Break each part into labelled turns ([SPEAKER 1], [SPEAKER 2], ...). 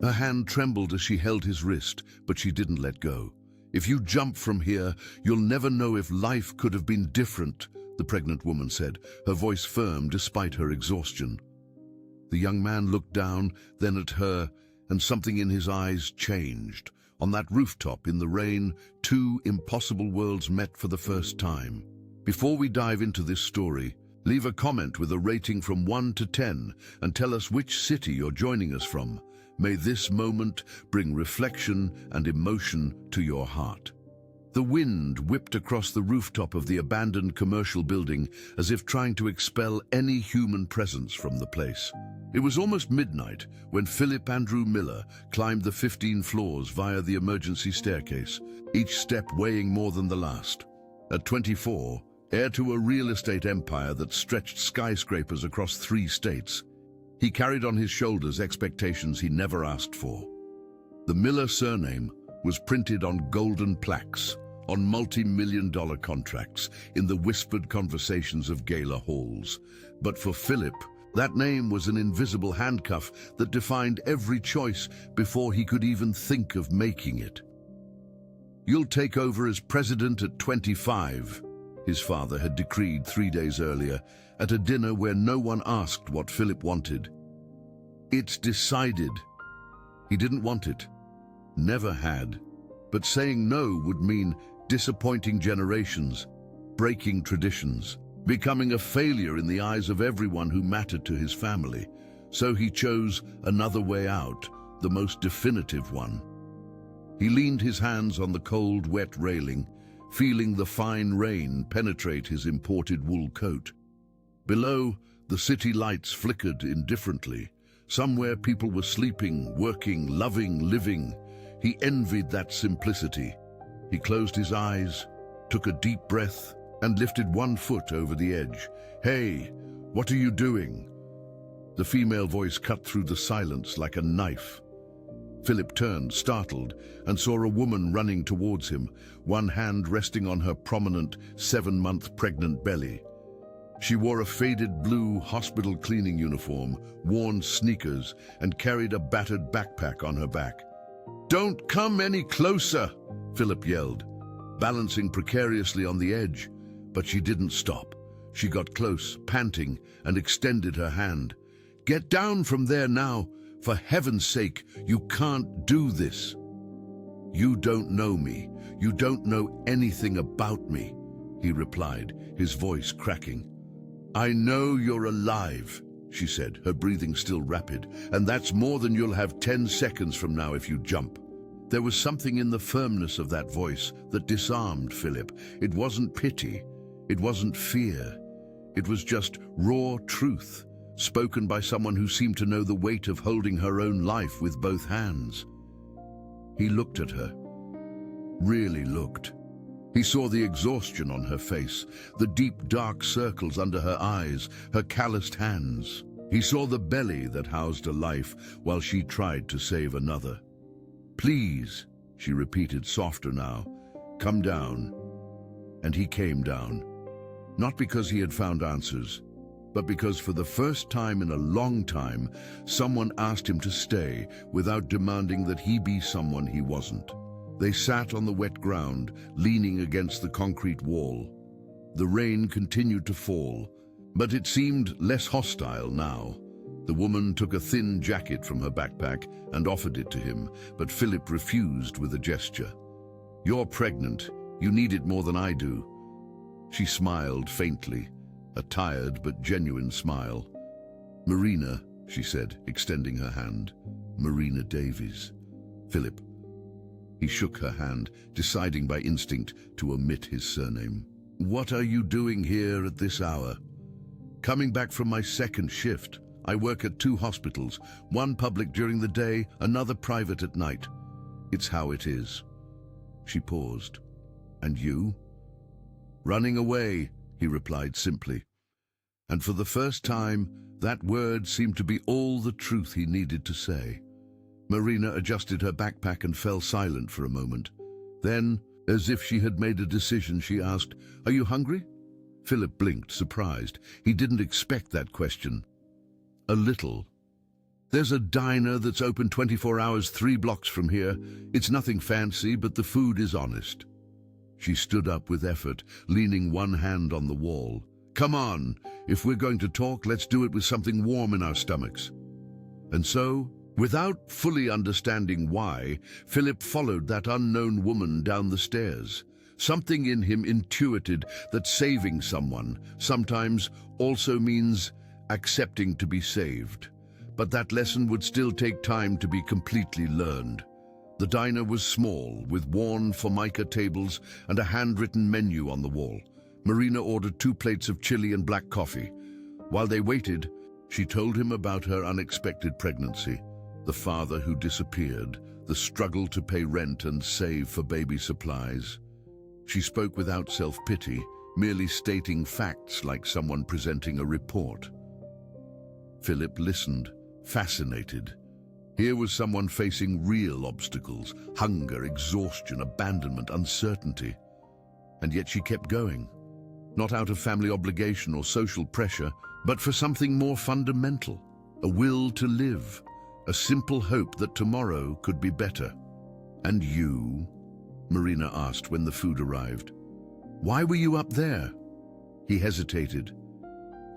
[SPEAKER 1] Her hand trembled as she held his wrist, but she didn't let go. "If you jump from here, you'll never know if life could have been different," the pregnant woman said, her voice firm despite her exhaustion. The young man looked down, then at her, and something in his eyes changed. On that rooftop in the rain, two impossible worlds met for the first time. Before we dive into this story, leave a comment with a rating from 1 to 10 and tell us which city you're joining us from. May this moment bring reflection and emotion to your heart. The wind whipped across the rooftop of the abandoned commercial building as if trying to expel any human presence from the place. It was almost midnight when Philip Andrew Miller climbed the 15 floors via the emergency staircase, each step weighing more than the last. At 24, heir to a real estate empire that stretched skyscrapers across 3 states, he carried on his shoulders expectations he never asked for. The Miller surname was printed on golden plaques, on multi-million-dollar contracts, in the whispered conversations of gala halls. But for Philip, that name was an invisible handcuff that defined every choice before he could even think of making it. "You'll take over as president at 25, his father had decreed 3 days earlier, at a dinner where no one asked what Philip wanted. "It's decided." He didn't want it. Never had. But saying no would mean disappointing generations, breaking traditions, becoming a failure in the eyes of everyone who mattered to his family. So he chose another way out, the most definitive one. He leaned his hands on the cold, wet railing, feeling the fine rain penetrate his imported wool coat. Below, the city lights flickered indifferently. Somewhere people were sleeping, working, loving, living. He envied that simplicity. He closed his eyes, took a deep breath, and lifted one foot over the edge. "Hey, what are you doing?" The female voice cut through the silence like a knife. Philip turned, startled, and saw a woman running towards him, one hand resting on her prominent 7-month pregnant belly. She wore a faded blue hospital cleaning uniform, worn sneakers, and carried a battered backpack on her back. "Don't come any closer," Philip yelled, balancing precariously on the edge. But she didn't stop. She got close, panting, and extended her hand. "Get down from there now. For heaven's sake, you can't do this." "You don't know me. You don't know anything about me," he replied, his voice cracking. "I know you're alive," she said, her breathing still rapid, "and that's more than you'll have 10 seconds from now if you jump." There was something in the firmness of that voice that disarmed Philip. It wasn't pity. It wasn't fear. It was just raw truth, spoken by someone who seemed to know the weight of holding her own life with both hands. He looked at her. Really looked. He saw the exhaustion on her face, the deep dark circles under her eyes, her calloused hands. He saw the belly that housed a life while she tried to save another. "Please," she repeated, softer now, "come down." And he came down. Not because he had found answers, but because for the first time in a long time, someone asked him to stay without demanding that he be someone he wasn't. They sat on the wet ground, leaning against the concrete wall. The rain continued to fall, but it seemed less hostile now. The woman took a thin jacket from her backpack and offered it to him, but Philip refused with a gesture. "You're pregnant. You need it more than I do." She smiled faintly, a tired but genuine smile. "Marina," she said, extending her hand. "Marina Davies." "Philip." He shook her hand, deciding by instinct to omit his surname. "What are you doing here at this hour?" "Coming back from my second shift. I work at 2 hospitals, one public during the day, another private at night. It's how it is." She paused. "And you?" "Running away," he replied simply. And for the first time, that word seemed to be all the truth he needed to say. Marina adjusted her backpack and fell silent for a moment. Then, as if she had made a decision, she asked, "Are you hungry?" Philip blinked, surprised. He didn't expect that question. "A little." There's a diner that's open 24 hours 3 blocks from here. It's nothing fancy, but the food is honest. She stood up with effort, leaning one hand on the wall. Come on, if we're going to talk, let's do it with something warm in our stomachs. And so, without fully understanding why, Philip followed that unknown woman down the stairs. Something in him intuited that saving someone sometimes also means accepting to be saved. But that lesson would still take time to be completely learned. The diner was small, with worn formica tables and a handwritten menu on the wall. Marina ordered 2 plates of chili and black coffee. While they waited, she told him about her unexpected pregnancy, the father who disappeared, the struggle to pay rent and save for baby supplies. She spoke without self-pity, merely stating facts like someone presenting a report. Philip listened, fascinated. Here was someone facing real obstacles: hunger, exhaustion, abandonment, uncertainty. And yet she kept going, not out of family obligation or social pressure, but for something more fundamental, a will to live, a simple hope that tomorrow could be better. And you? Marina asked when the food arrived. Why were you up there? He hesitated.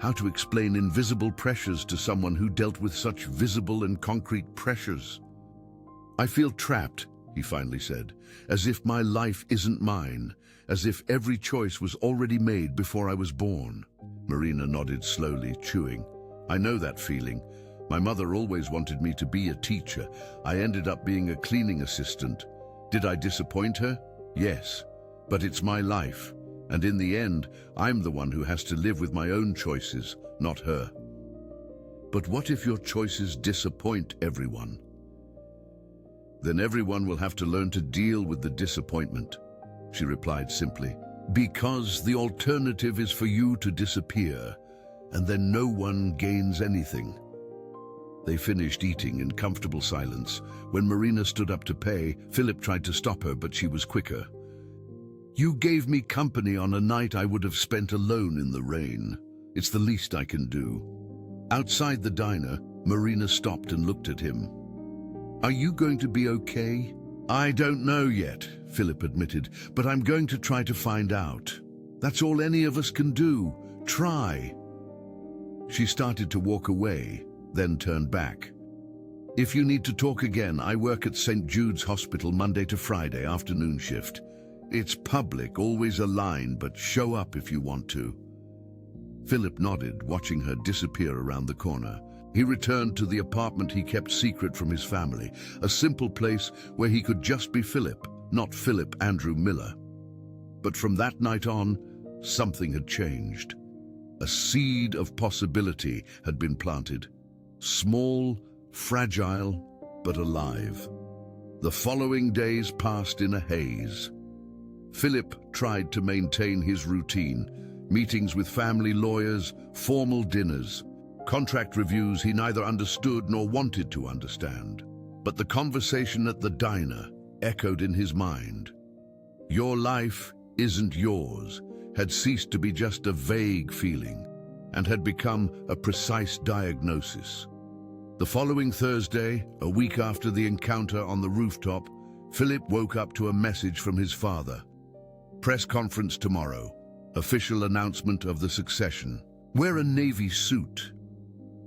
[SPEAKER 1] How to explain invisible pressures to someone who dealt with such visible and concrete pressures? I feel trapped, he finally said, as if my life isn't mine, as if every choice was already made before I was born. Marina nodded slowly, chewing. I know that feeling. My mother always wanted me to be a teacher. I ended up being a cleaning assistant. Did I disappoint her? Yes, but it's my life. And in the end, I'm the one who has to live with my own choices, not her. But what if your choices disappoint everyone? Then everyone will have to learn to deal with the disappointment, she replied simply. Because the alternative is for you to disappear, and then no one gains anything. They finished eating in comfortable silence. When Marina stood up to pay, Philip tried to stop her, but she was quicker. You gave me company on a night I would have spent alone in the rain. It's the least I can do. Outside the diner, Marina stopped and looked at him. Are you going to be okay? I don't know yet, Philip admitted, but I'm going to try to find out. That's all any of us can do. Try. She started to walk away, then turned back. If you need to talk again, I work at St. Jude's Hospital Monday to Friday afternoon shift. It's public, always a line, but show up if you want to. Philip nodded, watching her disappear around the corner. He returned to the apartment he kept secret from his family, a simple place where he could just be Philip, not Philip Andrew Miller. But from that night on, something had changed. A seed of possibility had been planted. Small, fragile, but alive. The following days passed in a haze. Philip tried to maintain his routine, meetings with family lawyers, formal dinners, contract reviews he neither understood nor wanted to understand. But the conversation at the diner echoed in his mind. Your life isn't yours had ceased to be just a vague feeling and had become a precise diagnosis. The following Thursday, a week after the encounter on the rooftop, Philip woke up to a message from his father. Press conference tomorrow. Official announcement of the succession. Wear a navy suit.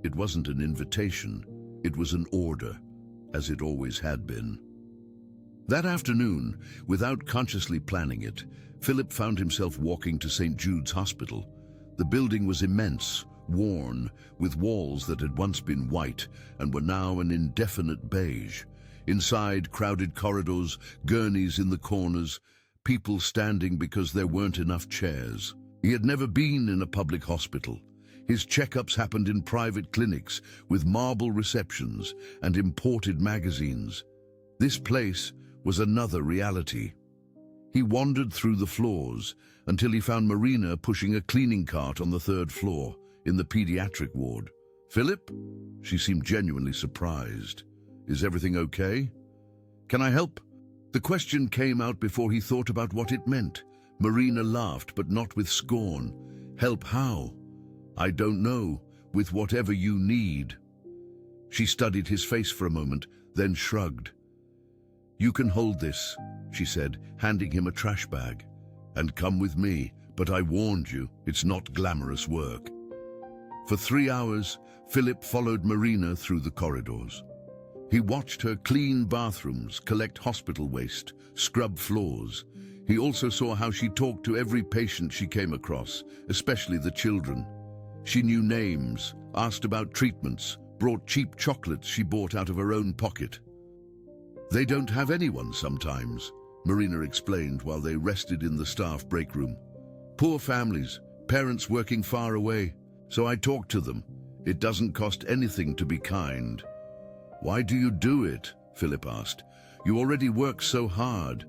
[SPEAKER 1] It wasn't an invitation. It was an order, as it always had been. That afternoon, without consciously planning it, Philip found himself walking to St. Jude's Hospital. The building was immense, worn, with walls that had once been white and were now an indefinite beige. Inside, crowded corridors, gurneys in the corners, people standing because there weren't enough chairs. He had never been in a public hospital. His checkups happened in private clinics with marble receptions and imported magazines. This place was another reality. He wandered through the floors until he found Marina pushing a cleaning cart on the 3rd floor in the pediatric ward. Philip? She seemed genuinely surprised. Is everything okay? Can I help? The question came out before he thought about what it meant. Marina laughed, but not with scorn. Help how? I don't know. With whatever you need. She studied his face for a moment, then shrugged. "You can hold this," she said, handing him a trash bag. "And come with me, but I warned you, it's not glamorous work." For 3 hours, Philip followed Marina through the corridors. He watched her clean bathrooms, collect hospital waste, scrub floors. He also saw how she talked to every patient she came across, especially the children. She knew names, asked about treatments, brought cheap chocolates she bought out of her own pocket. "They don't have anyone sometimes," Marina explained while they rested in the staff break room. "Poor families, parents working far away. So I talk to them. It doesn't cost anything to be kind." "Why do you do it?" Philip asked. "You already work so hard."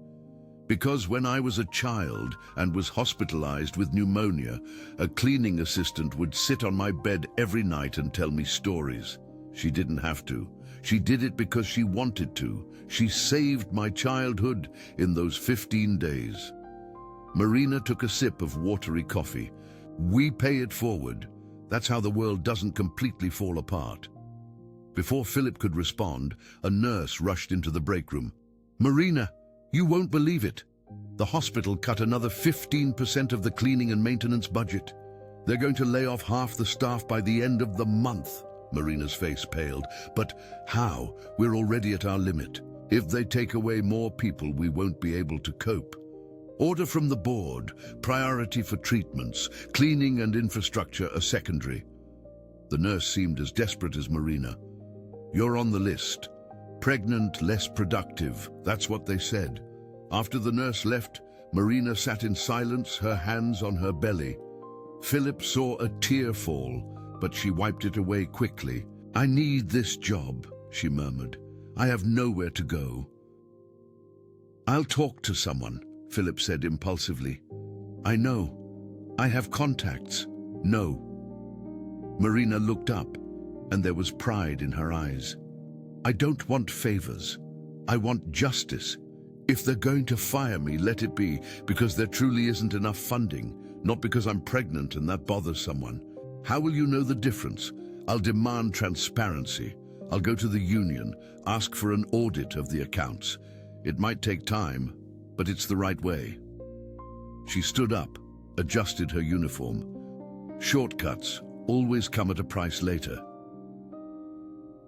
[SPEAKER 1] "Because when I was a child and was hospitalized with pneumonia, a cleaning assistant would sit on my bed every night and tell me stories. She didn't have to. She did it because she wanted to. She saved my childhood in those 15 days. Marina took a sip of watery coffee. "We pay it forward. That's how the world doesn't completely fall apart." Before Philip could respond, a nurse rushed into the break room. "Marina, you won't believe it. The hospital cut another 15% of the cleaning and maintenance budget. They're going to lay off half the staff by the end of the month." Marina's face paled. "But how? We're already at our limit. If they take away more people, we won't be able to cope. Order from the board, priority for treatments, cleaning and infrastructure are secondary." The nurse seemed as desperate as Marina. "You're on the list. Pregnant, less productive, that's what they said." After the nurse left, Marina sat in silence, her hands on her belly. Philip saw a tear fall, but she wiped it away quickly. "I need this job," she murmured. "I have nowhere to go." "I'll talk to someone," Philip said impulsively. "I know. I have contacts." "No." Marina looked up, and there was pride in her eyes. "I don't want favors. I want justice. If they're going to fire me, let it be because there truly isn't enough funding, not because I'm pregnant and that bothers someone. How will you know the difference? I'll demand transparency. I'll go to the union, ask for an audit of the accounts. It might take time, but it's the right way." She stood up, adjusted her uniform. Shortcuts always come at a price later.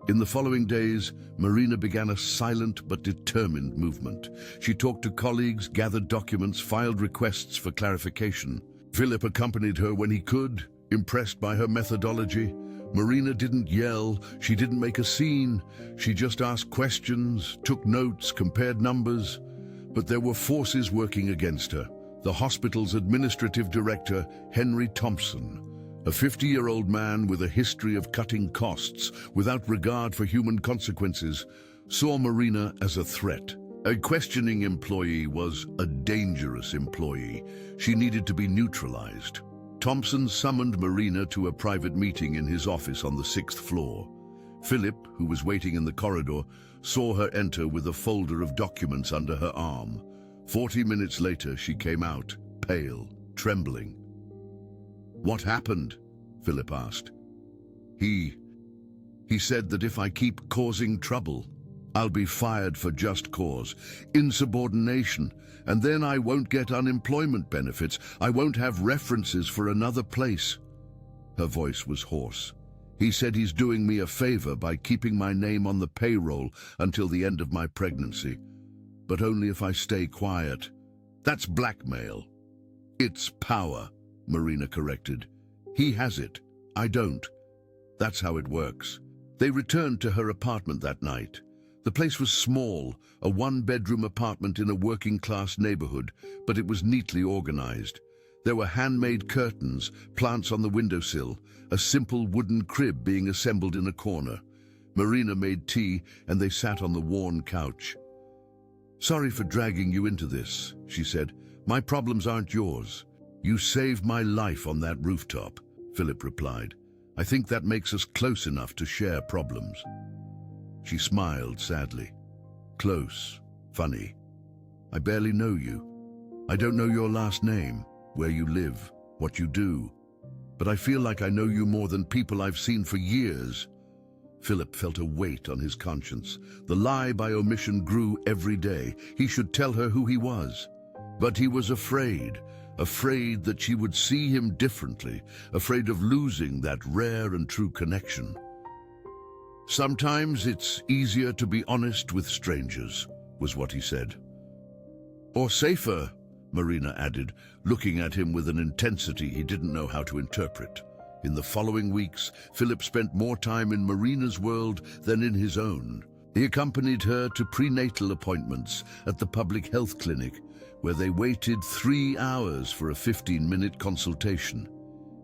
[SPEAKER 1] In the following days, Marina began a silent but determined movement. She talked to colleagues, gathered documents, filed requests for clarification. Philip accompanied her when he could, impressed by her methodology. Marina didn't yell, she didn't make a scene. She just asked questions, took notes, compared numbers. But there were forces working against her. The hospital's administrative director, Henry Thompson, a 50-year-old man with a history of cutting costs without regard for human consequences, saw Marina as a threat. A questioning employee was a dangerous employee. She needed to be neutralized. Thompson summoned Marina to a private meeting in his office on the 6th floor. Philip, who was waiting in the corridor, saw her enter with a folder of documents under her arm. 40 minutes later, she came out, pale, trembling. "What happened?" Philip asked. He said that if I keep causing trouble, I'll be fired for just cause, insubordination, and then I won't get unemployment benefits. I won't have references for another place." Her voice was hoarse. "He said he's doing me a favor by keeping my name on the payroll until the end of my pregnancy, but only if I stay quiet. That's blackmail." "It's power," Marina corrected. "He has it. I don't. That's how it works." They returned to her apartment that night. The place was small, a one-bedroom apartment in a working-class neighborhood, but it was neatly organized. There were handmade curtains, plants on the windowsill, a simple wooden crib being assembled in a corner. Marina made tea, and they sat on the worn couch. "Sorry for dragging you into this," she said. "My problems aren't yours." "You saved my life on that rooftop," Philip replied. "I think that makes us close enough to share problems." She smiled sadly. "Close, funny. I barely know you. I don't know your last name, where you live, what you do. But I feel like I know you more than people I've seen for years." Philip felt a weight on his conscience. The lie by omission grew every day. He should tell her who he was. But he was afraid that she would see him differently, afraid of losing that rare and true connection. "Sometimes it's easier to be honest with strangers," was what he said. "Or safer," Marina added, looking at him with an intensity he didn't know how to interpret. In the following weeks, Philip spent more time in Marina's world than in his own. He accompanied her to prenatal appointments at the public health clinic, where they waited 3 hours for a 15-minute consultation.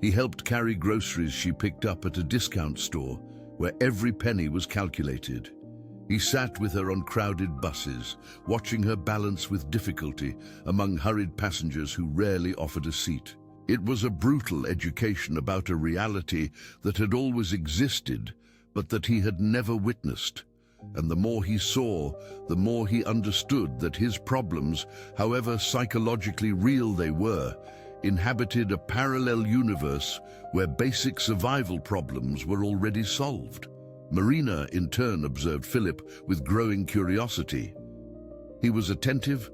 [SPEAKER 1] He helped carry groceries she picked up at a discount store, where every penny was calculated. He sat with her on crowded buses, watching her balance with difficulty among hurried passengers who rarely offered a seat. It was a brutal education about a reality that had always existed, but that he had never witnessed. And the more he saw, the more he understood that his problems, however psychologically real they were, inhabited a parallel universe where basic survival problems were already solved. Marina, in turn, observed Philip with growing curiosity. He was attentive,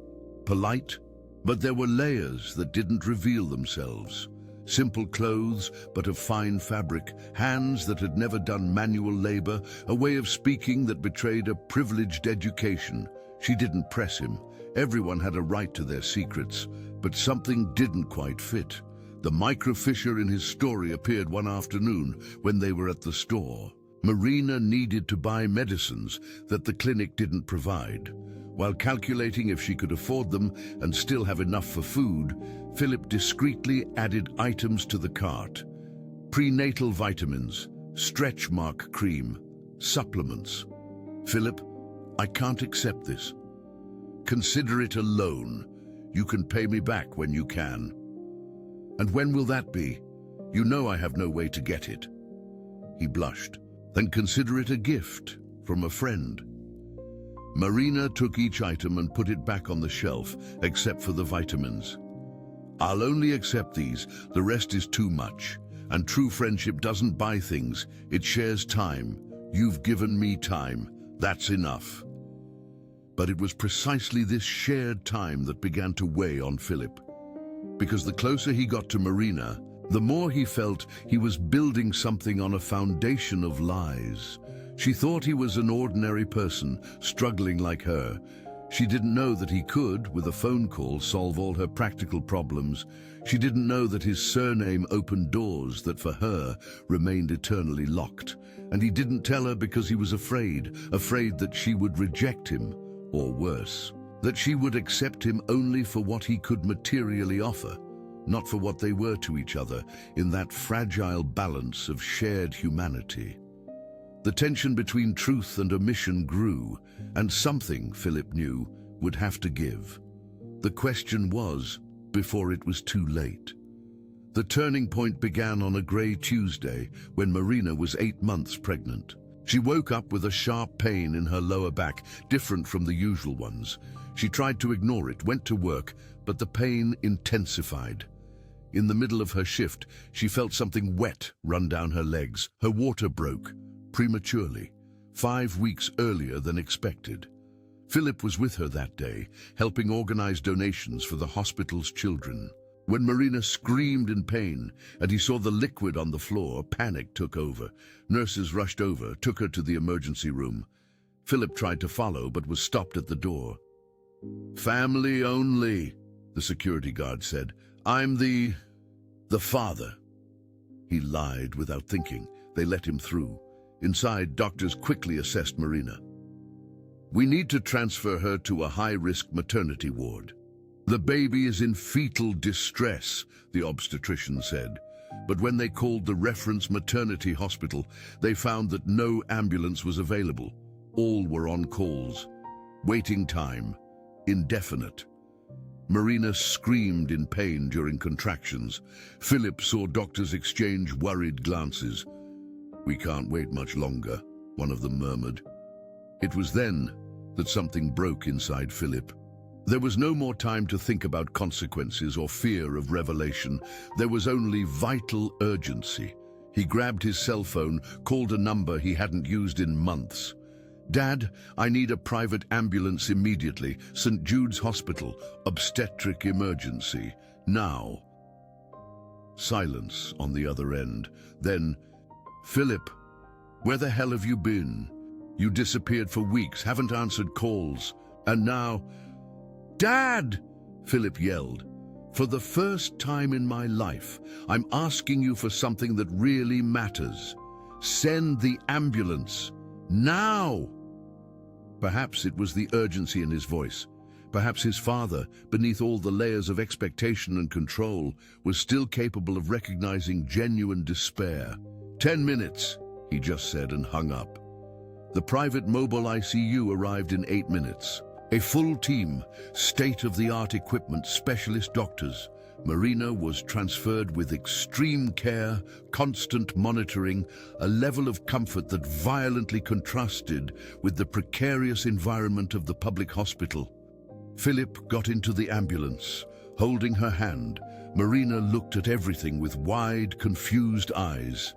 [SPEAKER 1] polite, but there were layers that didn't reveal themselves. Simple clothes, but of fine fabric, hands that had never done manual labor, a way of speaking that betrayed a privileged education. She didn't press him. Everyone had a right to their secrets, but something didn't quite fit. The micro-fissure in his story appeared one afternoon when they were at the store. Marina needed to buy medicines that the clinic didn't provide. While calculating if she could afford them and still have enough for food, Philip discreetly added items to the cart. Prenatal vitamins, stretch mark cream, supplements. "Philip, I can't accept this. Consider it a loan. You can pay me back when you can." "And when will that be? You know I have no way to get it." He blushed. "Then consider it a gift from a friend." Marina took each item and put it back on the shelf, except for the vitamins. "I'll only accept these. The rest is too much. And true friendship doesn't buy things. It shares time. You've given me time. That's enough." But it was precisely this shared time that began to weigh on Philip. Because the closer he got to Marina, the more he felt he was building something on a foundation of lies. She thought he was an ordinary person, struggling like her. She didn't know that he could, with a phone call, solve all her practical problems. She didn't know that his surname opened doors that, for her, remained eternally locked. And he didn't tell her because he was afraid that she would reject him, or worse, that she would accept him only for what he could materially offer, not for what they were to each other, in that fragile balance of shared humanity. The tension between truth and omission grew, and something, Philip knew, would have to give. The question was, before it was too late. The turning point began on a grey Tuesday when Marina was 8 months pregnant. She woke up with a sharp pain in her lower back, different from the usual ones. She tried to ignore it, went to work, but the pain intensified. In the middle of her shift, she felt something wet run down her legs. Her water broke. Prematurely, 5 weeks earlier than expected. Philip was with her that day, helping organize donations for the hospital's children. When Marina screamed in pain and he saw the liquid on the floor, panic took over. Nurses rushed over, took her to the emergency room. Philip tried to follow, but was stopped at the door. "Family only," the security guard said. "I'm the father." He lied without thinking. They let him through. Inside, doctors quickly assessed Marina. "We need to transfer her to a high-risk maternity ward. The baby is in fetal distress," the obstetrician said. But when they called the reference maternity hospital, they found that no ambulance was available. All were on calls. Waiting time, indefinite. Marina screamed in pain during contractions. Philip saw doctors exchange worried glances. "We can't wait much longer," one of them murmured. It was then that something broke inside Philip. There was no more time to think about consequences or fear of revelation. There was only vital urgency. He grabbed his cell phone, called a number he hadn't used in months. "Dad, I need a private ambulance immediately. St. Jude's Hospital, obstetric emergency. Now." Silence on the other end. Then, "Philip, where the hell have you been? You disappeared for weeks, haven't answered calls. And now—" "Dad!" Philip yelled. "For the first time in my life, I'm asking you for something that really matters. Send the ambulance. Now!" Perhaps it was the urgency in his voice. Perhaps his father, beneath all the layers of expectation and control, was still capable of recognizing genuine despair. "10 minutes, he just said and hung up. The private mobile ICU arrived in 8 minutes. A full team, state-of-the-art equipment, specialist doctors. Marina was transferred with extreme care, constant monitoring, a level of comfort that violently contrasted with the precarious environment of the public hospital. Philip got into the ambulance. Holding her hand, Marina looked at everything with wide, confused eyes.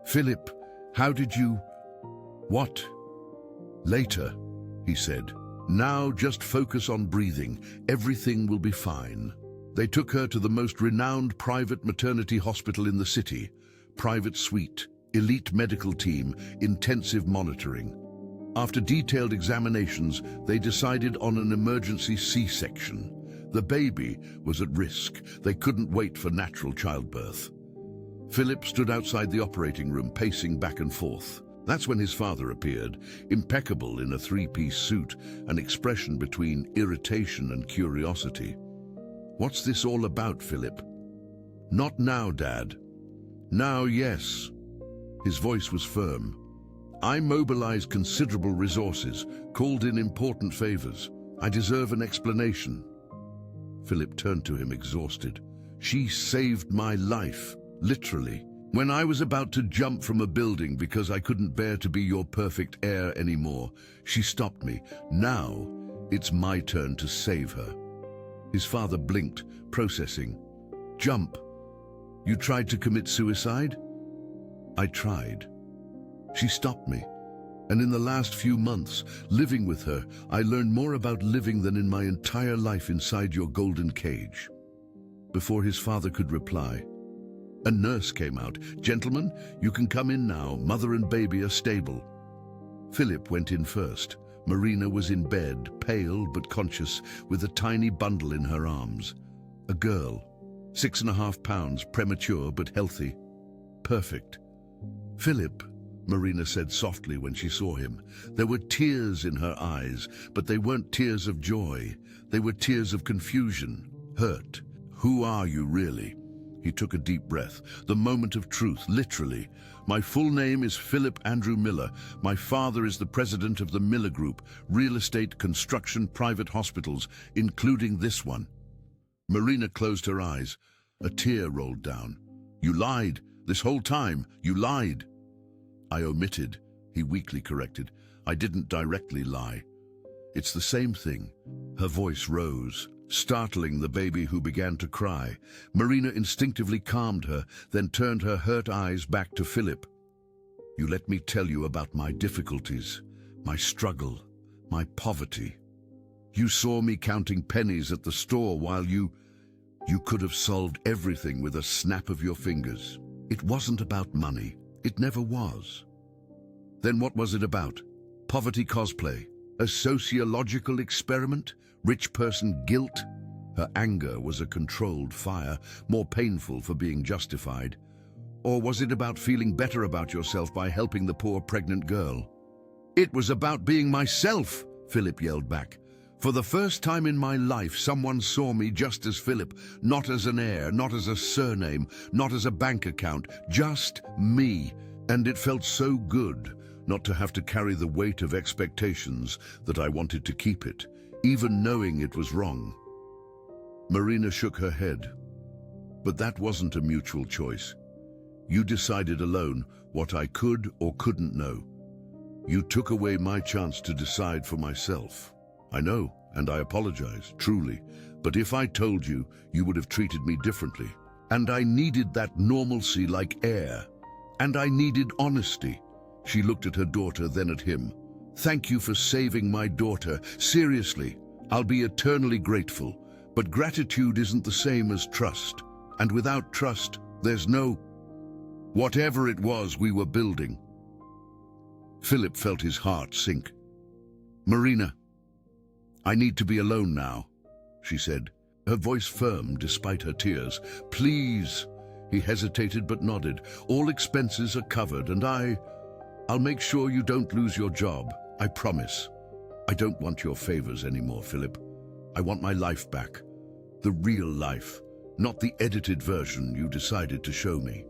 [SPEAKER 1] "Philip, how did you—" "What?" "Later," he said. "Now just focus on breathing. Everything will be fine." They took her to the most renowned private maternity hospital in the city. Private suite, elite medical team, intensive monitoring. After detailed examinations, they decided on an emergency C-section. The baby was at risk. They couldn't wait for natural childbirth. Philip stood outside the operating room, pacing back and forth. That's when his father appeared, impeccable in a three-piece suit, an expression between irritation and curiosity. "What's this all about, Philip?" "Not now, Dad." "Now, yes." His voice was firm. "I mobilized considerable resources, called in important favors. I deserve an explanation." Philip turned to him, exhausted. "She saved my life, literally. When I was about to jump from a building because I couldn't bear to be your perfect heir anymore, she stopped me. Now, it's my turn to save her." His father blinked, processing. "Jump? You tried to commit suicide?" "I tried. She stopped me. And in the last few months, living with her, I learned more about living than in my entire life inside your golden cage." Before his father could reply, a nurse came out. "Gentlemen, you can come in now. Mother and baby are stable." Philip went in first. Marina was in bed, pale but conscious, with a tiny bundle in her arms. A girl, 6.5 pounds, premature but healthy. Perfect. "Philip," Marina said softly when she saw him. There were tears in her eyes, but they weren't tears of joy. They were tears of confusion, hurt. "Who are you really?" He took a deep breath. "The moment of truth, literally. My full name is Philip Andrew Miller. My father is the president of the Miller Group, real estate, construction, private hospitals, including this one." Marina closed her eyes. A tear rolled down. "You lied. This whole time, you lied." "I omitted," he weakly corrected. "I didn't directly lie." "It's the same thing." Her voice rose, startling the baby, who began to cry. Marina instinctively calmed her, then turned her hurt eyes back to Philip. "You let me tell you about my difficulties, my struggle, my poverty. You saw me counting pennies at the store while you could have solved everything with a snap of your fingers. It wasn't about money. It never was." "Then what was it about? Poverty cosplay? A sociological experiment? Rich person guilt?" Her anger was a controlled fire, more painful for being justified. "Or was it about feeling better about yourself by helping the poor pregnant girl?" "It was about being myself," Philip yelled back. "For the first time in my life, someone saw me just as Philip, not as an heir, not as a surname, not as a bank account, just me. And it felt so good not to have to carry the weight of expectations that I wanted to keep it, even knowing it was wrong." Marina shook her head. "But that wasn't a mutual choice. You decided alone what I could or couldn't know. You took away my chance to decide for myself. I know, and I apologize, truly. But if I told you, you would have treated me differently. And I needed that normalcy like air. And I needed honesty. She looked at her daughter, then at him. Thank you for saving my daughter. Seriously, I'll be eternally grateful. But gratitude isn't the same as trust. And without trust, there's no... whatever it was we were building. Philip felt his heart sink. Marina, I need to be alone now, she said, her voice firm despite her tears. Please. He hesitated but nodded. All expenses are covered and I'll make sure you don't lose your job. I promise. I don't want your favors anymore, Philip. I want my life back. The real life, not the edited version you decided to show me.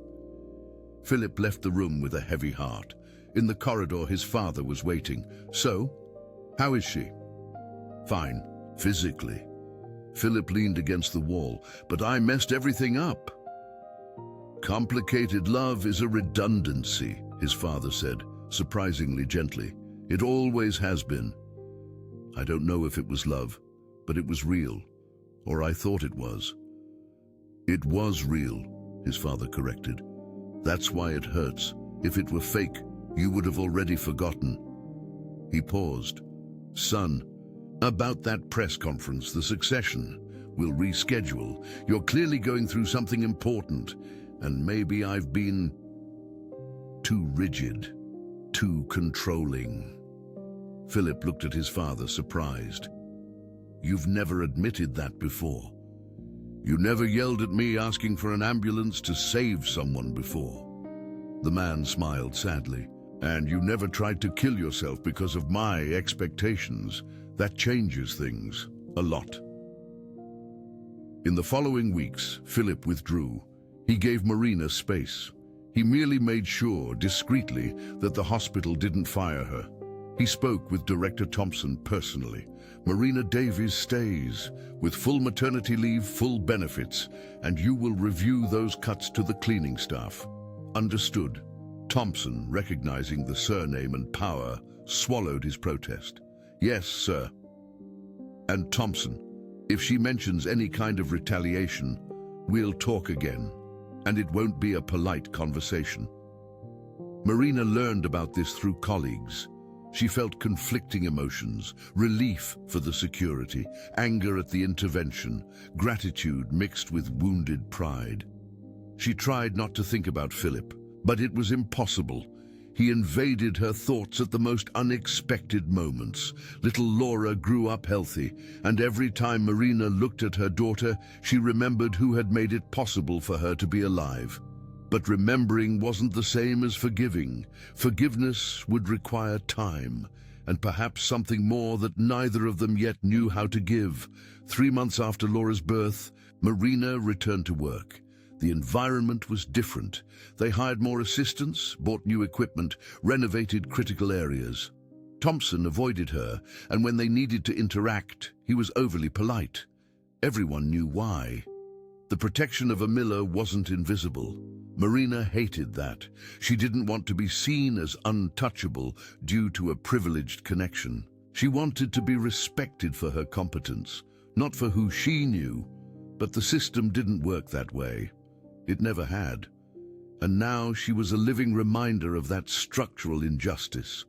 [SPEAKER 1] Philip left the room with a heavy heart. In the corridor, his father was waiting. So, how is she? Fine, physically. Philip leaned against the wall. But I messed everything up. Complicated love is a redundancy, his father said, surprisingly gently. It always has been. I don't know if it was love, but it was real. Or I thought it was. It was real, his father corrected. That's why it hurts. If it were fake, you would have already forgotten. He paused. Son, about that press conference, the succession. We'll reschedule. You're clearly going through something important, and maybe I've been too rigid, too controlling. Philip looked at his father, surprised. You've never admitted that before. You never yelled at me asking for an ambulance to save someone before. The man smiled sadly. And you never tried to kill yourself because of my expectations. That changes things a lot. In the following weeks, Philip withdrew. He gave Marina space. He merely made sure, discreetly, that the hospital didn't fire her. He spoke with Director Thompson personally. Marina Davies stays, with full maternity leave, full benefits, and you will review those cuts to the cleaning staff. Understood. Thompson, recognizing the surname and power, swallowed his protest. Yes, sir. And Thompson, if she mentions any kind of retaliation, we'll talk again, and it won't be a polite conversation. Marina learned about this through colleagues. She felt conflicting emotions, relief for the security, anger at the intervention, gratitude mixed with wounded pride. She tried not to think about Philip, but it was impossible. He invaded her thoughts at the most unexpected moments. Little Laura grew up healthy, and every time Marina looked at her daughter, she remembered who had made it possible for her to be alive. But remembering wasn't the same as forgiving. Forgiveness would require time, and perhaps something more that neither of them yet knew how to give. 3 months after Laura's birth, Marina returned to work. The environment was different. They hired more assistants, bought new equipment, renovated critical areas. Thompson avoided her, and when they needed to interact, he was overly polite. Everyone knew why. The protection of a miller wasn't invisible. Marina hated that. She didn't want to be seen as untouchable due to a privileged connection. She wanted to be respected for her competence, not for who she knew, but the system didn't work that way. It never had. And now she was a living reminder of that structural injustice.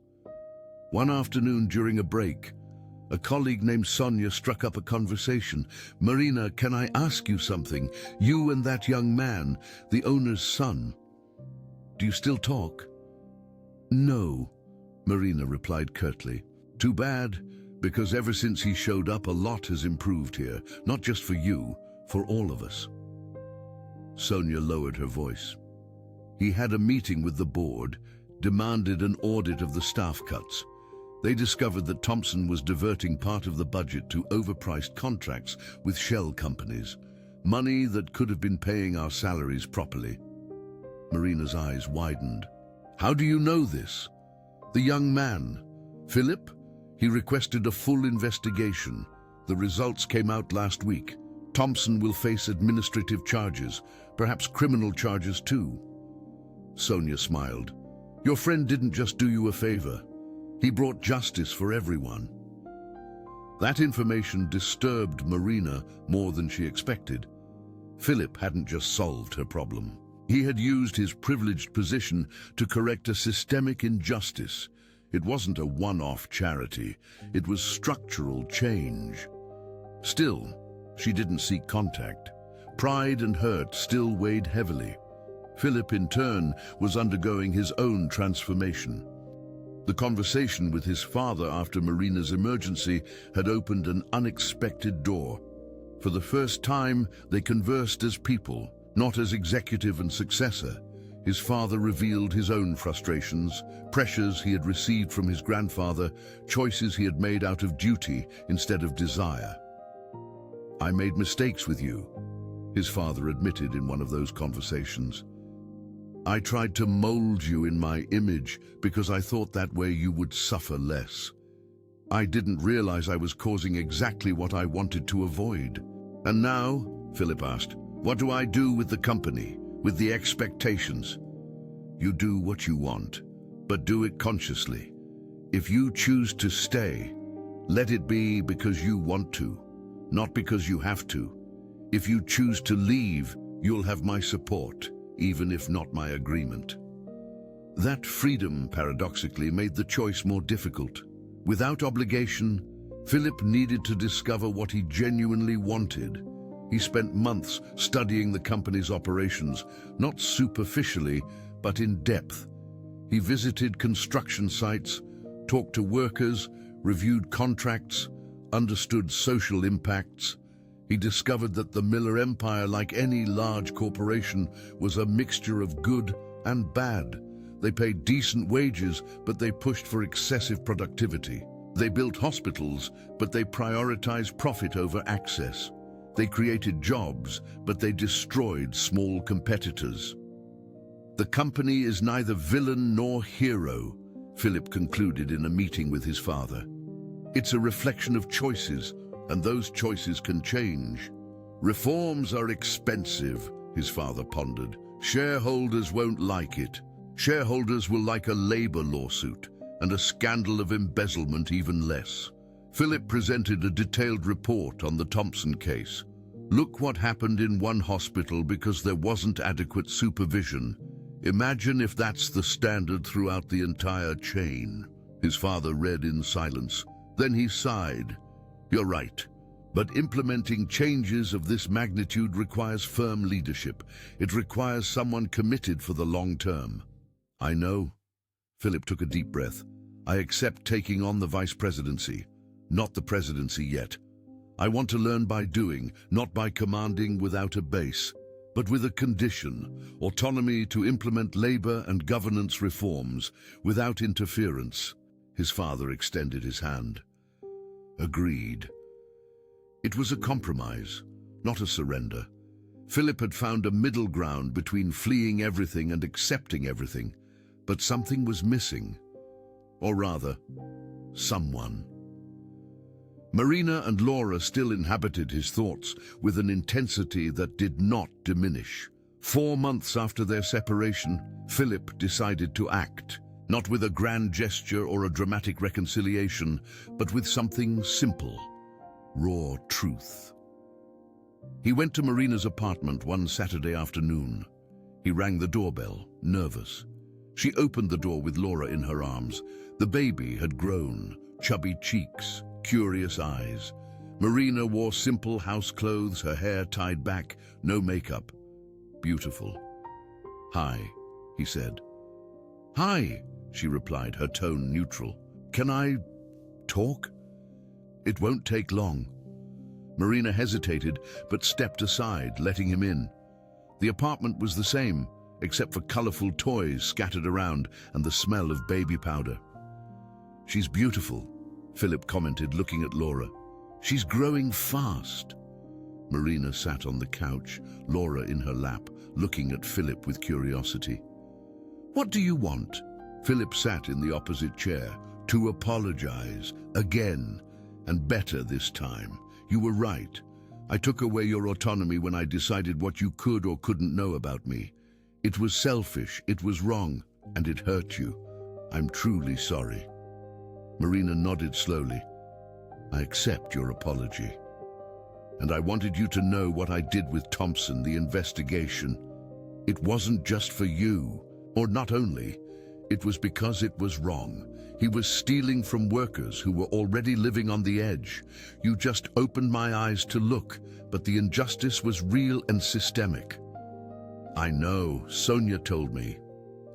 [SPEAKER 1] One afternoon during a break, a colleague named Sonia struck up a conversation. Marina, can I ask you something? You and that young man, the owner's son. Do you still talk? No, Marina replied curtly. Too bad, because ever since he showed up, a lot has improved here. Not just for you, for all of us. Sonia lowered her voice. He had a meeting with the board, demanded an audit of the staff cuts. They discovered that Thompson was diverting part of the budget to overpriced contracts with shell companies, money that could have been paying our salaries properly. Marina's eyes widened. How do you know this? The young man, Philip? He requested a full investigation. The results came out last week. Thompson will face administrative charges, perhaps criminal charges too. Sonia smiled. Your friend didn't just do you a favor. He brought justice for everyone. That information disturbed Marina more than she expected. Philip hadn't just solved her problem. He had used his privileged position to correct a systemic injustice. It wasn't a one-off charity, it was structural change. Still, she didn't seek contact. Pride and hurt still weighed heavily. Philip, in turn, was undergoing his own transformation. The conversation with his father after Marina's emergency had opened an unexpected door. For the first time, they conversed as people, not as executive and successor. His father revealed his own frustrations, pressures he had received from his grandfather, choices he had made out of duty instead of desire. "I made mistakes with you," his father admitted in one of those conversations. "I tried to mold you in my image because I thought that way you would suffer less. I didn't realize I was causing exactly what I wanted to avoid." "And now," Philip asked, "what do I do with the company, with the expectations?" "You do what you want, but do it consciously. If you choose to stay, let it be because you want to, not because you have to. If you choose to leave, you'll have my support, even if not my agreement." That freedom, paradoxically, made the choice more difficult. Without obligation, Philip needed to discover what he genuinely wanted. He spent months studying the company's operations, not superficially, but in depth. He visited construction sites, talked to workers, reviewed contracts, understood social impacts. He discovered that the Miller empire, like any large corporation, was a mixture of good and bad. They paid decent wages, but they pushed for excessive productivity. They built hospitals, but they prioritized profit over access. They created jobs, but they destroyed small competitors. "The company is neither villain nor hero," Philip concluded in a meeting with his father. "It's a reflection of choices, and those choices can change." "Reforms are expensive," his father pondered. "Shareholders won't like it. Shareholders will like a labor lawsuit, and a scandal of embezzlement even less." Philip presented a detailed report on the Thompson case. "Look what happened in one hospital because there wasn't adequate supervision. Imagine if that's the standard throughout the entire chain." His father read in silence. Then he sighed. "You're right. But implementing changes of this magnitude requires firm leadership. It requires someone committed for the long term." "I know." Philip took a deep breath. "I accept taking on the vice presidency. Not the presidency yet. I want to learn by doing, not by commanding without a base, but with a condition: autonomy to implement labor and governance reforms without interference." His father extended his hand. "Agreed." It was a compromise, not a surrender. Philip had found a middle ground between fleeing everything and accepting everything, but something was missing. Or rather, someone. Marina and Laura still inhabited his thoughts with an intensity that did not diminish. 4 months after their separation, Philip decided to act, not with a grand gesture or a dramatic reconciliation, but with something simple: raw truth. He went to Marina's apartment one Saturday afternoon. He rang the doorbell, nervous. She opened the door with Laura in her arms. The baby had grown, chubby cheeks, curious eyes. Marina wore simple house clothes, her hair tied back, no makeup. Beautiful. "Hi," he said. "Hi," she replied, her tone neutral. "Can I talk?" "It won't take long." Marina hesitated, but stepped aside, letting him in. The apartment was the same, except for colorful toys scattered around and the smell of baby powder. "She's beautiful," Philip commented, looking at Laura. "She's growing fast." Marina sat on the couch, Laura in her lap, looking at Philip with curiosity. "What do you want?" Philip sat in the opposite chair. "To apologize, again, and better this time. You were right. I took away your autonomy when I decided what you could or couldn't know about me. It was selfish, it was wrong, and it hurt you. I'm truly sorry." Marina nodded slowly. "I accept your apology. And I wanted you to know what I did with Thompson, the investigation. It wasn't just for you, or not only. It was because it was wrong. He was stealing from workers who were already living on the edge. You just opened my eyes to look, but the injustice was real and systemic. I know, Sonia told me.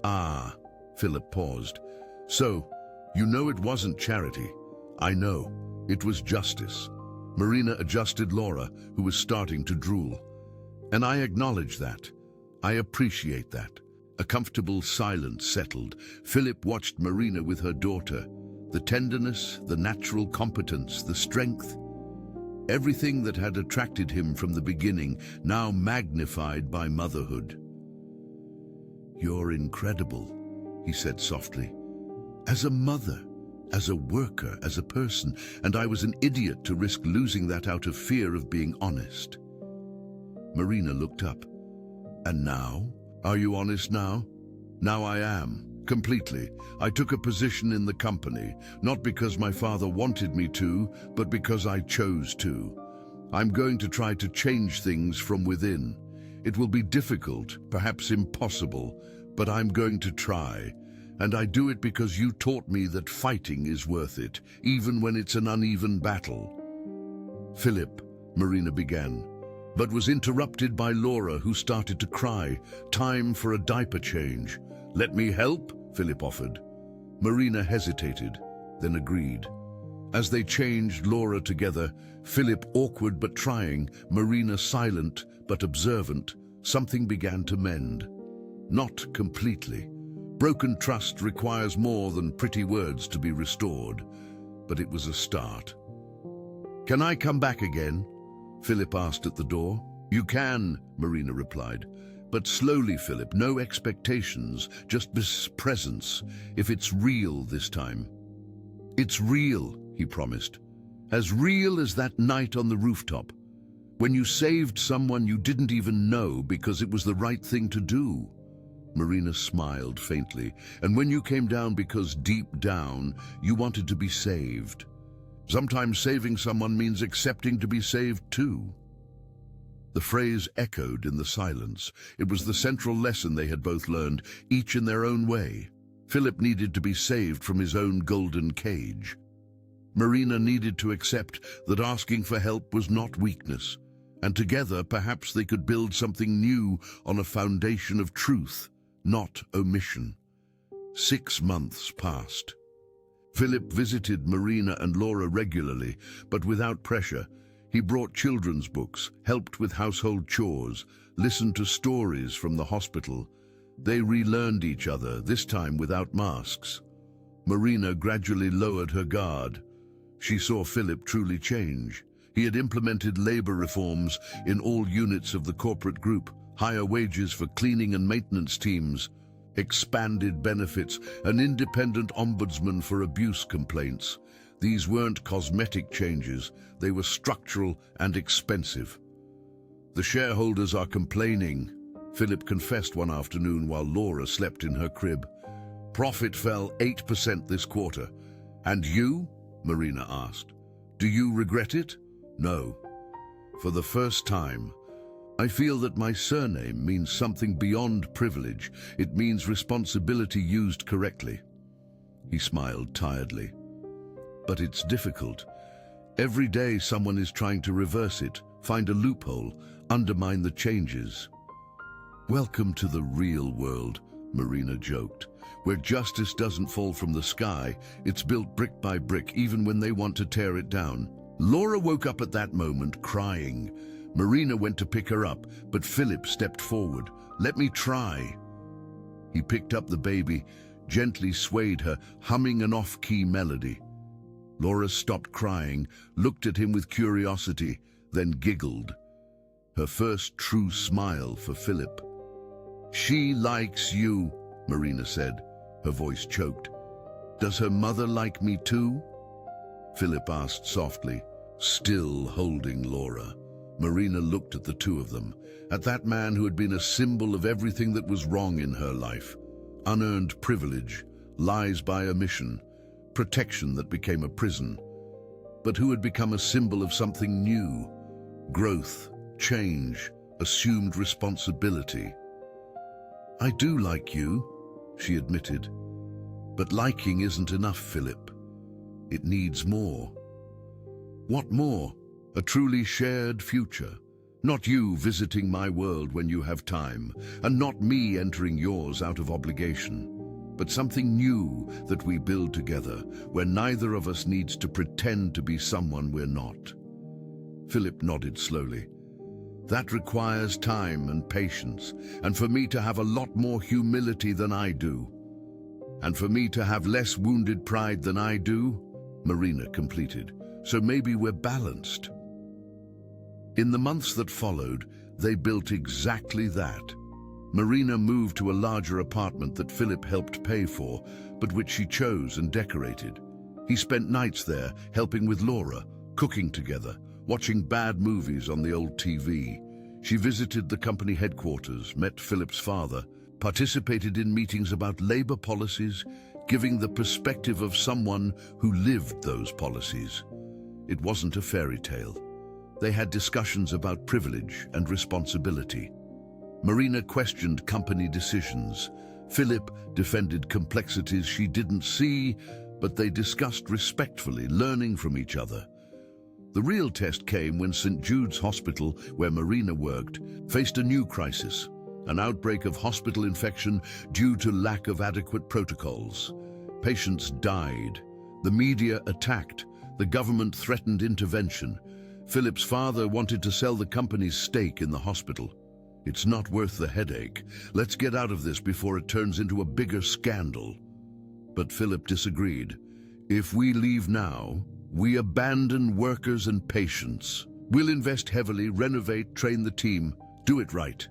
[SPEAKER 1] Ah, Philip paused. So, you know it wasn't charity. I know, it was justice. Marina adjusted Laura, who was starting to drool. And I acknowledge that. I appreciate that. A comfortable silence settled. Philip watched Marina with her daughter. The tenderness, the natural competence, the strength. Everything that had attracted him from the beginning, now magnified by motherhood. You're incredible, he said softly. As a mother, as a worker, as a person, and I was an idiot to risk losing that out of fear of being honest. Marina looked up. And now? Are you honest now? Now I am, completely. I took a position in the company, not because my father wanted me to, but because I chose to. I'm going to try to change things from within. It will be difficult, perhaps impossible, but I'm going to try. And I do it because you taught me that fighting is worth it, even when it's an uneven battle. Philip, Marina began, but was interrupted by Laura, who started to cry. Time for a diaper change. Let me help, Philip offered. Marina hesitated, then agreed. As they changed Laura together, Philip awkward but trying, Marina silent but observant, something began to mend. Not completely. Broken trust requires more than pretty words to be restored, but it was a start. Can I come back again? Philip asked at the door. You can, Marina replied. But slowly, Philip, no expectations, just this presence, if it's real this time. It's real, he promised. As real as that night on the rooftop, when you saved someone you didn't even know because it was the right thing to do. Marina smiled faintly. And when you came down because deep down you wanted to be saved. Sometimes saving someone means accepting to be saved too. The phrase echoed in the silence. It was the central lesson they had both learned, each in their own way. Philip needed to be saved from his own golden cage. Marina needed to accept that asking for help was not weakness, and together perhaps they could build something new on a foundation of truth, not omission. 6 months passed. Philip visited Marina and Laura regularly, but without pressure. He brought children's books, helped with household chores, listened to stories from the hospital. They relearned each other, this time without masks. Marina gradually lowered her guard. She saw Philip truly change. He had implemented labor reforms in all units of the corporate group, higher wages for cleaning and maintenance teams, expanded benefits, an independent ombudsman for abuse complaints. These weren't cosmetic changes, they were structural and expensive. The shareholders are complaining, Philip confessed one afternoon while Laura slept in her crib. Profit fell 8% this quarter. And you? Marina asked. Do you regret it? No. For the first time, I feel that my surname means something beyond privilege. It means responsibility used correctly. He smiled tiredly. But it's difficult. Every day someone is trying to reverse it, find a loophole, undermine the changes. Welcome to the real world, Marina joked, where justice doesn't fall from the sky, it's built brick by brick even when they want to tear it down. Laura woke up at that moment, crying. Marina went to pick her up, but Philip stepped forward. Let me try. He picked up the baby, gently swayed her, humming an off-key melody. Laura stopped crying, looked at him with curiosity, then giggled. Her first true smile for Philip. She likes you, Marina said, her voice choked. Does her mother like me too? Philip asked softly, still holding Laura. Marina looked at the two of them, at that man who had been a symbol of everything that was wrong in her life. Unearned privilege, lies by omission, protection that became a prison, but who had become a symbol of something new, growth, change, assumed responsibility. I do like you, she admitted. But liking isn't enough, Philip. It needs more. What more? A truly shared future. Not you visiting my world when you have time, and not me entering yours out of obligation. But something new that we build together, where neither of us needs to pretend to be someone we're not. Philip nodded slowly. That requires time and patience, and for me to have a lot more humility than I do. And for me to have less wounded pride than I do, Marina completed. So maybe we're balanced. In the months that followed, they built exactly that. Marina moved to a larger apartment that Philip helped pay for, but which she chose and decorated. He spent nights there, helping with Laura, cooking together, watching bad movies on the old TV. She visited the company headquarters, met Philip's father, participated in meetings about labor policies, giving the perspective of someone who lived those policies. It wasn't a fairy tale. They had discussions about privilege and responsibility. Marina questioned company decisions. Philip defended complexities she didn't see, but they discussed respectfully, learning from each other. The real test came when St. Jude's Hospital, where Marina worked, faced a new crisis, an outbreak of hospital infection due to lack of adequate protocols. Patients died. The media attacked. The government threatened intervention. Philip's father wanted to sell the company's stake in the hospital. It's not worth the headache. Let's get out of this before it turns into a bigger scandal. But Philip disagreed. If we leave now, we abandon workers and patients. We'll invest heavily, renovate, train the team, do it right.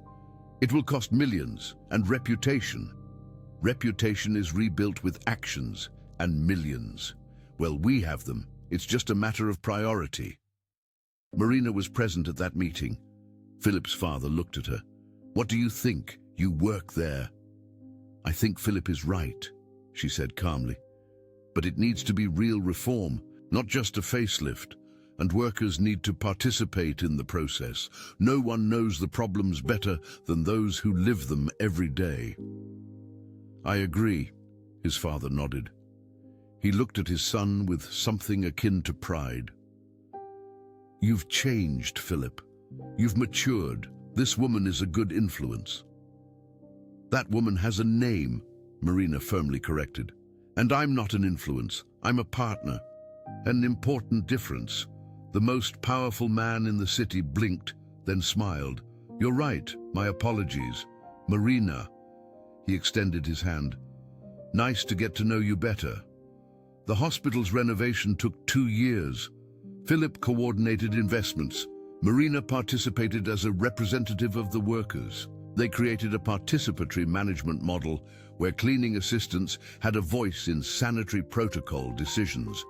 [SPEAKER 1] It will cost millions, and reputation. Reputation is rebuilt with actions and millions. Well, we have them. It's just a matter of priority. Marina was present at that meeting. Philip's father looked at her. What do you think? You work there. I think Philip is right, she said calmly. But it needs to be real reform, not just a facelift. And workers need to participate in the process. No one knows the problems better than those who live them every day. I agree, his father nodded. He looked at his son with something akin to pride. You've changed, Philip. You've matured. This woman is a good influence. That woman has a name, Marina firmly corrected. And I'm not an influence. I'm a partner. An important difference. The most powerful man in the city blinked, then smiled. You're right, my apologies. Marina. He extended his hand. Nice to get to know you better. The hospital's renovation took 2 years. Philip coordinated investments. Marina participated as a representative of the workers. They created a participatory management model where cleaning assistants had a voice in sanitary protocol decisions.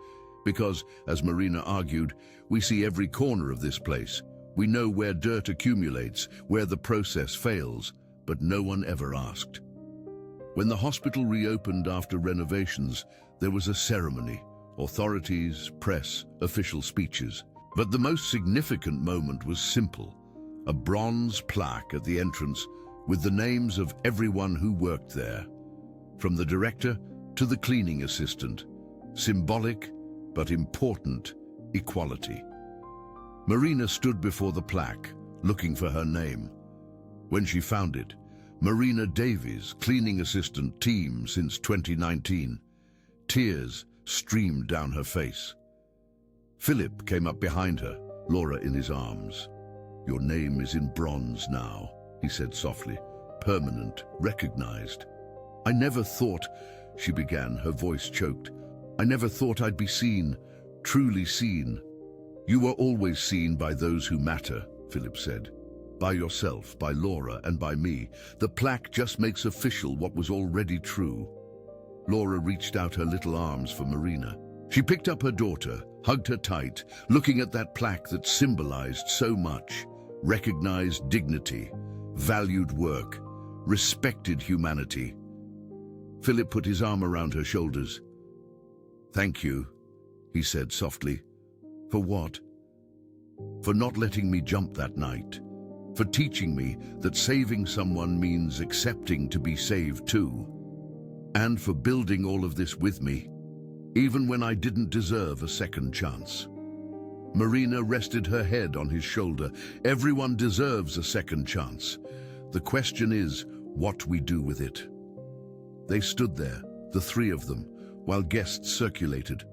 [SPEAKER 1] Because, as Marina argued, we see every corner of this place. We know where dirt accumulates, where the process fails, but no one ever asked. When the hospital reopened after renovations, there was a ceremony. Authorities, press, official speeches. But the most significant moment was simple. A bronze plaque at the entrance with the names of everyone who worked there. From the director to the cleaning assistant. Symbolic, but important, equality. Marina stood before the plaque, looking for her name. When she found it, Marina Davies, cleaning assistant team since 2019. Tears streamed down her face. Philip came up behind her, Laura in his arms. Your name is in bronze now, he said softly. Permanent, recognized. I never thought, she began, her voice choked. I never thought I'd be seen, truly seen. You were always seen by those who matter, Philip said. By yourself, by Laura, and by me. The plaque just makes official what was already true. Laura reached out her little arms for Marina. She picked up her daughter, hugged her tight, looking at that plaque that symbolized so much. Recognized dignity, valued work, respected humanity. Philip put his arm around her shoulders. Thank you, he said softly. For what? For not letting me jump that night. for teaching me that saving someone means accepting to be saved too, and for building all of this with me, even when I didn't deserve a second chance. Marina rested her head on his shoulder. Everyone deserves a second chance. The question is what we do with it. They stood there, the three of them, while guests circulated.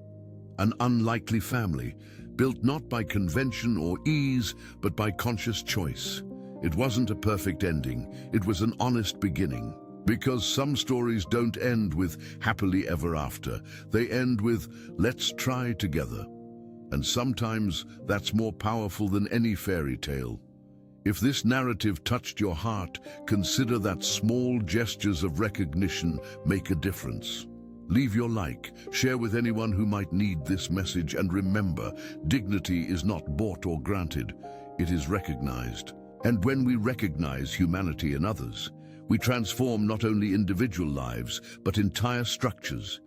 [SPEAKER 1] An unlikely family, built not by convention or ease, but by conscious choice. It wasn't a perfect ending, it was an honest beginning. Because some stories don't end with happily ever after. They end with let's try together. And sometimes that's more powerful than any fairy tale. If this narrative touched your heart, consider that small gestures of recognition make a difference. Leave your like, share with anyone who might need this message, and remember, dignity is not bought or granted, it is recognized. And when we recognize humanity in others, we transform not only individual lives, but entire structures.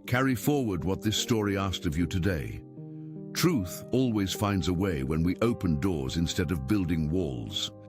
[SPEAKER 1] Carry forward what this story asked of you today. Truth always finds a way when we open doors instead of building walls.